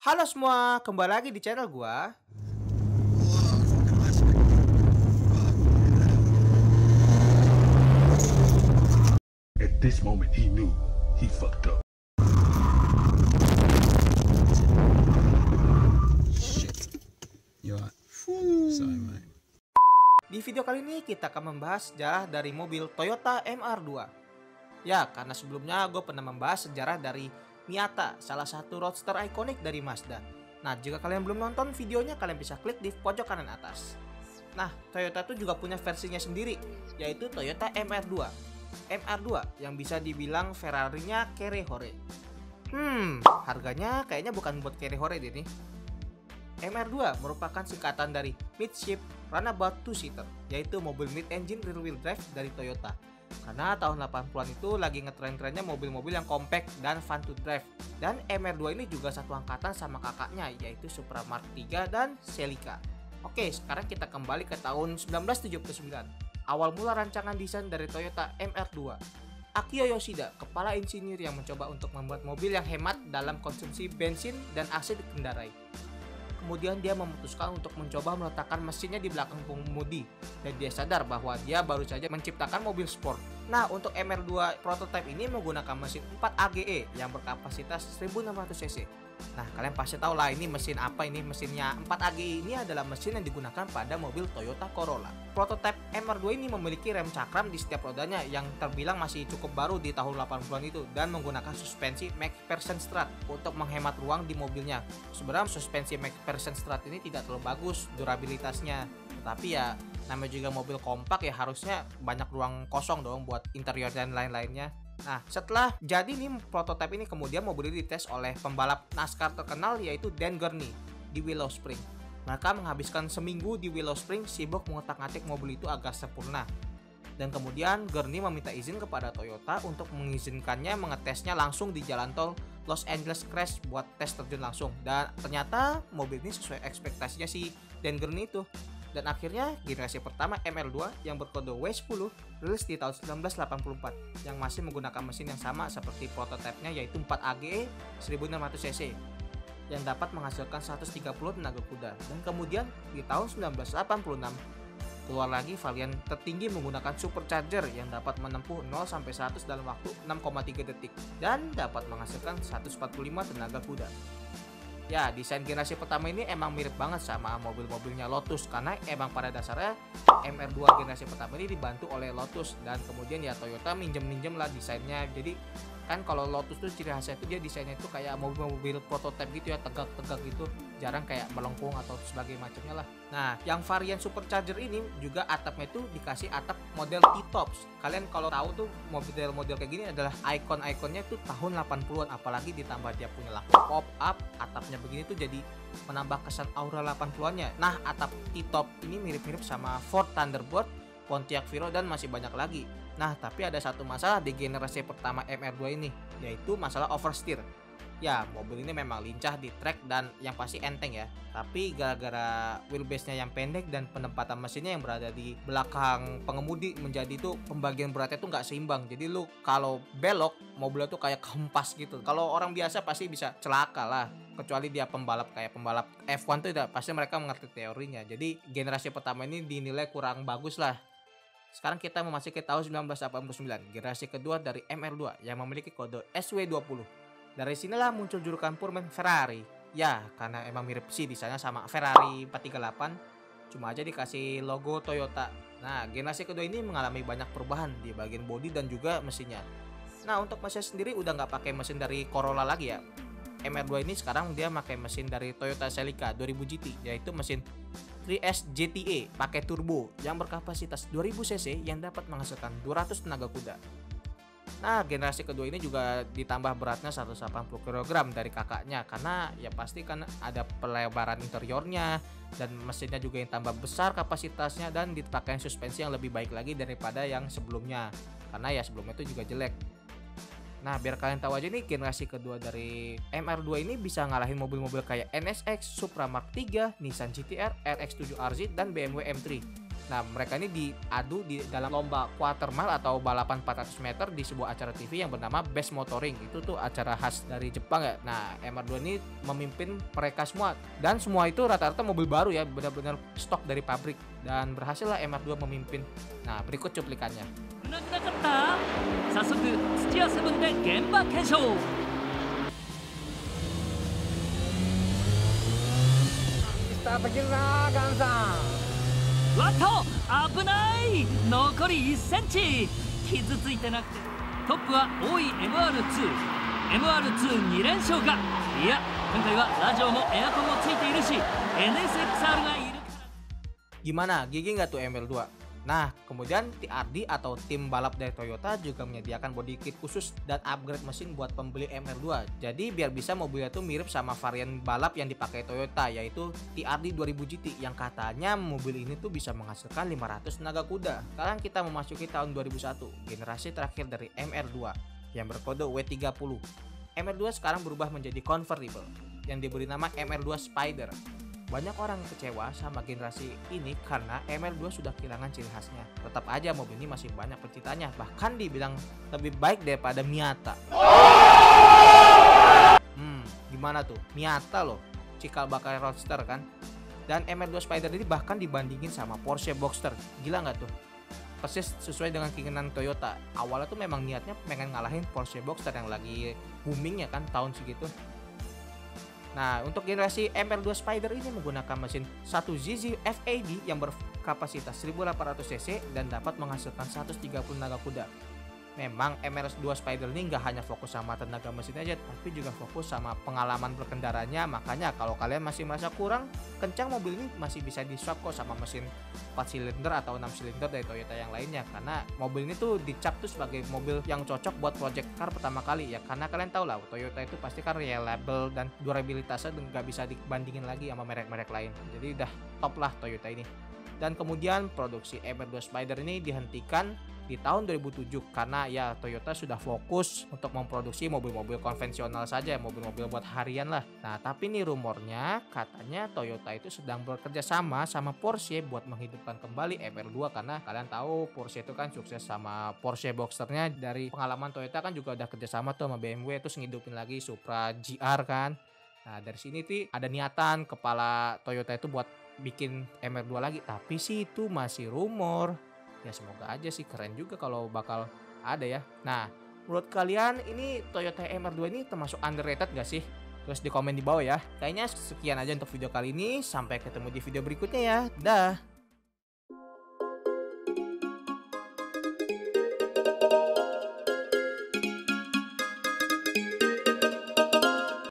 Halo semua, kembali lagi di channel gua. At this moment, he knew he fucked up. Yo, sorry mate. Di video kali ini kita akan membahas sejarah dari mobil Toyota MR2. Ya, karena sebelumnya gue pernah membahas sejarah dari Miata, salah satu roadster ikonik dari Mazda. Nah, jika kalian belum nonton videonya, kalian bisa klik di pojok kanan atas. Nah, Toyota itu juga punya versinya sendiri, yaitu Toyota MR2. MR2 yang bisa dibilang Ferrari-nya Kere-Hore. Harganya kayaknya bukan buat Kere-Hore deh nih. MR2 merupakan singkatan dari Midship Runabout Two-Seater, yaitu mobil mid-engine rear-wheel drive dari Toyota. Karena tahun 80-an itu lagi ngetren-trennya mobil-mobil yang compact dan fun to drive. Dan MR2 ini juga satu angkatan sama kakaknya, yaitu Supra Mark III dan Celica. Oke, sekarang kita kembali ke tahun 1979. Awal mula rancangan desain dari Toyota MR2. Akio Yoshida, kepala insinyur yang mencoba untuk membuat mobil yang hemat dalam konsumsi bensin dan AC dikendarai. Kemudian dia memutuskan untuk mencoba meletakkan mesinnya di belakang pengemudi, dan dia sadar bahwa dia baru saja menciptakan mobil sport. Nah, untuk MR2 prototype ini menggunakan mesin 4 AGE yang berkapasitas 1600 cc. Nah, kalian pasti tahu lah ini mesin apa ini. Mesinnya 4 AGE ini adalah mesin yang digunakan pada mobil Toyota Corolla. Prototype MR2 ini memiliki rem cakram di setiap rodanya yang terbilang masih cukup baru di tahun 80-an itu, dan menggunakan suspensi McPherson Strut untuk menghemat ruang di mobilnya. Sebenarnya suspensi McPherson Strut ini tidak terlalu bagus durabilitasnya, tetapi ya namanya juga mobil kompak ya harusnya banyak ruang kosong dong buat interior dan lain-lainnya. Nah, setelah jadi nih prototipe ini, kemudian mobil ini dites oleh pembalap NASCAR terkenal yaitu Dan Gurney di Willow Spring. Mereka menghabiskan seminggu di Willow Spring sibuk mengotak-atik mobil itu agar sempurna. Dan kemudian Gurney meminta izin kepada Toyota untuk mengizinkannya mengetesnya langsung di jalan tol Los Angeles Crash buat tes terjun langsung. Dan ternyata mobil ini sesuai ekspektasinya si Dan Gurney itu. Dan akhirnya generasi pertama MR2 yang berkode W10 rilis di tahun 1984 yang masih menggunakan mesin yang sama seperti prototipenya, yaitu 4 AGE 1600 cc yang dapat menghasilkan 130 tenaga kuda. Dan kemudian di tahun 1986 keluar lagi varian tertinggi menggunakan supercharger yang dapat menempuh 0-100 dalam waktu 6,3 detik dan dapat menghasilkan 145 tenaga kuda. Ya, desain generasi pertama ini emang mirip banget sama mobil-mobilnya Lotus, karena emang pada dasarnya MR2 generasi pertama ini dibantu oleh Lotus, dan kemudian ya Toyota minjem lah desainnya. Jadi kan kalau Lotus tuh ciri khasnya itu dia desainnya itu kayak mobil-mobil prototipe gitu ya, tegak-tegak gitu, jarang kayak melengkung atau sebagai macamnya lah. Nah, yang varian supercharger ini juga atapnya itu dikasih atap model T-Tops. Kalian kalau tahu tuh model-model kayak gini adalah ikon-ikonnya tuh tahun 80-an, apalagi ditambah dia punya lampu pop up, atapnya begini tuh jadi menambah kesan aura 80-annya. Nah, atap T-Top ini mirip-mirip sama Ford Thunderbird, Pontiac Viro, dan masih banyak lagi. Nah, tapi ada satu masalah di generasi pertama MR2 ini, yaitu masalah oversteer. Ya, mobil ini memang lincah di trek dan yang pasti enteng ya. Tapi gara-gara wheelbase-nya yang pendek dan penempatan mesinnya yang berada di belakang pengemudi, menjadi itu pembagian beratnya tuh nggak seimbang. Jadi lu kalau belok, mobilnya tuh kayak kempas gitu. Kalau orang biasa pasti bisa celaka lah. Kecuali dia pembalap kayak pembalap F1 tuh pasti mereka mengerti teorinya. Jadi generasi pertama ini dinilai kurang bagus lah. Sekarang kita memasuki tahun 1989, generasi kedua dari MR2 yang memiliki kode SW20. Dari sinilah muncul julukan Pullman Ferrari. Ya, karena emang mirip sih desainnya sama Ferrari 438, cuma aja dikasih logo Toyota. Nah, generasi kedua ini mengalami banyak perubahan di bagian bodi dan juga mesinnya. Nah, untuk mesin sendiri udah nggak pakai mesin dari Corolla lagi ya. MR2 ini sekarang dia pakai mesin dari Toyota Celica 2000 GT, yaitu mesin 3S JTA pakai turbo yang berkapasitas 2000 cc yang dapat menghasilkan 200 tenaga kuda. Nah, generasi kedua ini juga ditambah beratnya 180 kg dari kakaknya, karena ya pasti kan ada pelebaran interiornya dan mesinnya juga yang tambah besar kapasitasnya, dan dipakai suspensi yang lebih baik lagi daripada yang sebelumnya, karena ya sebelumnya itu juga jelek. Nah, biar kalian tahu aja nih, generasi kedua dari MR2 ini bisa ngalahin mobil-mobil kayak NSX, Supra Mark III, Nissan GT-R, RX-7 RZ, dan BMW M3. Nah, mereka ini diadu di dalam lomba quarter mile atau balapan 400 meter di sebuah acara TV yang bernama Best Motoring. Itu tuh acara khas dari Jepang ya. Nah, MR2 ini memimpin mereka semua. Dan semua itu rata-rata mobil baru ya, benar-benar stok dari pabrik. Dan berhasillah MR2 memimpin. Nah, berikut cuplikannya. 危なくなかった。早速土屋セブンで現場検証。わっと危ない。残り1センチ。傷ついてなくてトップは大井 MR2 連勝か。いや今回はラジオもエアコンもついているし NSXR がいるから。 Gimana? Gigi nggak tuh MR2? Nah, kemudian TRD atau tim balap dari Toyota juga menyediakan body kit khusus dan upgrade mesin buat pembeli MR2. Jadi biar bisa mobilnya tuh mirip sama varian balap yang dipakai Toyota, yaitu TRD 2000 GT yang katanya mobil ini tuh bisa menghasilkan 500 tenaga kuda. Sekarang kita memasuki tahun 2001, generasi terakhir dari MR2 yang berkode W30. MR2 sekarang berubah menjadi convertible yang diberi nama MR2 Spider. Banyak orang kecewa sama generasi ini karena MR2 sudah kehilangan ciri khasnya. Tetap aja mobil ini masih banyak penciptanya, bahkan dibilang lebih baik daripada Miata. Gimana tuh? Miata loh, cikal bakal roadster kan. Dan MR2 Spider ini bahkan dibandingin sama Porsche Boxster. Gila nggak tuh? Persis sesuai dengan keinginan Toyota. Awalnya tuh memang niatnya pengen ngalahin Porsche Boxster yang lagi booming ya kan tahun segitu. Nah, untuk generasi MR2 Spider ini menggunakan mesin 1ZZ FAD yang berkapasitas 1800 cc dan dapat menghasilkan 130 tenaga kuda. Memang MR2 Spider ini nggak hanya fokus sama tenaga mesin aja, tapi juga fokus sama pengalaman berkendaranya. Makanya kalau kalian masih merasa kurang kencang mobil ini, masih bisa di-swap kok sama mesin 4 silinder atau 6 silinder dari Toyota yang lainnya. Karena mobil ini tuh dicap tuh sebagai mobil yang cocok buat project car pertama kali ya. Karena kalian tahu lah, Toyota itu pasti kan reliable dan durabilitasnya nggak bisa dibandingin lagi sama merek-merek lain. Jadi udah top lah Toyota ini. Dan kemudian produksi MR2 Spider ini dihentikan di tahun 2007 karena ya Toyota sudah fokus untuk memproduksi mobil-mobil konvensional saja, mobil-mobil buat harian lah. Nah, tapi nih rumornya katanya Toyota itu sedang bekerja sama Porsche buat menghidupkan kembali MR2 karena kalian tahu Porsche itu kan sukses sama Porsche Boxsternya. Dari pengalaman Toyota kan juga udah kerjasama tuh sama BMW terus ngidupin lagi Supra GR kan. Nah, dari sini tuh ada niatan kepala Toyota itu buat bikin MR2 lagi, tapi sih itu masih rumor. Ya semoga aja sih, keren juga kalau bakal ada ya. Nah, menurut kalian ini Toyota MR2 ini termasuk underrated gak sih? Terus di komen di bawah ya. Kayaknya sekian aja untuk video kali ini. Sampai ketemu di video berikutnya ya. Dah.